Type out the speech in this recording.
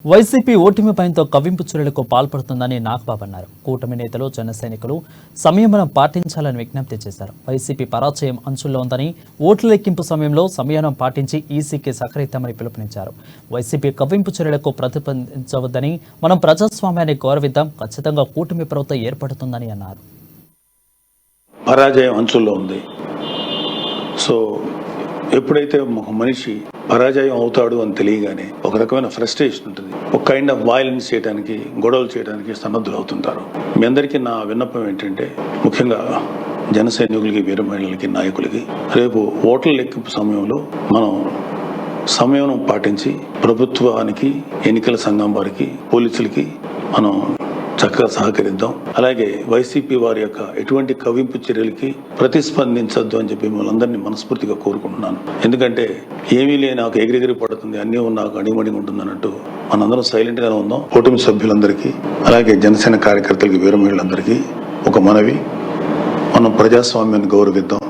YCP ఓటమి భయంతో కవ్వింపు చర్యలకు పాల్పడుతుందని నాగబాబు అన్నారు. కూటమి నేతలు జన సైనికులు సంయమనం పాటించాలని విజ్ఞప్తి చేశారు. వైసీపీ పరాజయం అంచుల్లో ఉందని ఓట్ల లెక్కింపు సమయంలో సంయమనం పాటించి ఈసీకి సహకరిద్దామని పిలుపునిచ్చారు. వైసీపీ కవ్వింపు చర్యలకు ప్రతిస్పందించవద్దని, మనం ప్రజాస్వామ్యాన్ని గౌరవిద్దాం, ఖచ్చితంగా కూటమి ప్రభుత్వం ఏర్పడుతుందని అన్నారు. పరాజయం అంచుల్లో ఉంది. సో ఎప్పుడైతే ఒక మనిషి పరాజయం అవుతాడు అని తెలియగానే ఒక రకమైన ఫ్రస్ట్రేషన్ ఉంటుంది. ఒక కైండ్ ఆఫ్ వైలెన్స్ చేయడానికి, గొడవలు చేయడానికి సన్నద్ధులు అవుతుంటారు. మీ అందరికీ నా విన్నపం ఏంటంటే, ముఖ్యంగా జన సైనికులకి, వీర మహిళలకి, నాయకులకి, రేపు ఓట్ల లెక్కింపు సమయంలో మనం సంయమనం పాటించి ప్రభుత్వానికి, ఎన్నికల సంఘం వారికి, పోలీసులకి మనం చక్కగా సహకరిద్దాం. అలాగే వైసీపీ వారి యొక్క ఎటువంటి కవ్వింపు చర్యలకి ప్రతిస్పందించద్దు అని చెప్పి మిమ్మల్ని అందరినీ మనస్ఫూర్తిగా కోరుకుంటున్నాను. ఎందుకంటే ఏమీ లేని నాకు ఎగిరెగిరి పడుతుంది, అన్నీ నాకు అణిమణిగా ఉంటుంది అన్నట్టు మనందరం సైలెంట్ గానే ఉందాం. కూటమి సభ్యులందరికీ, అలాగే జనసేన కార్యకర్తలకి, వీర మహిళలందరికీ ఒక మనవి, మనం ప్రజాస్వామ్యాన్ని గౌరవిద్దాం.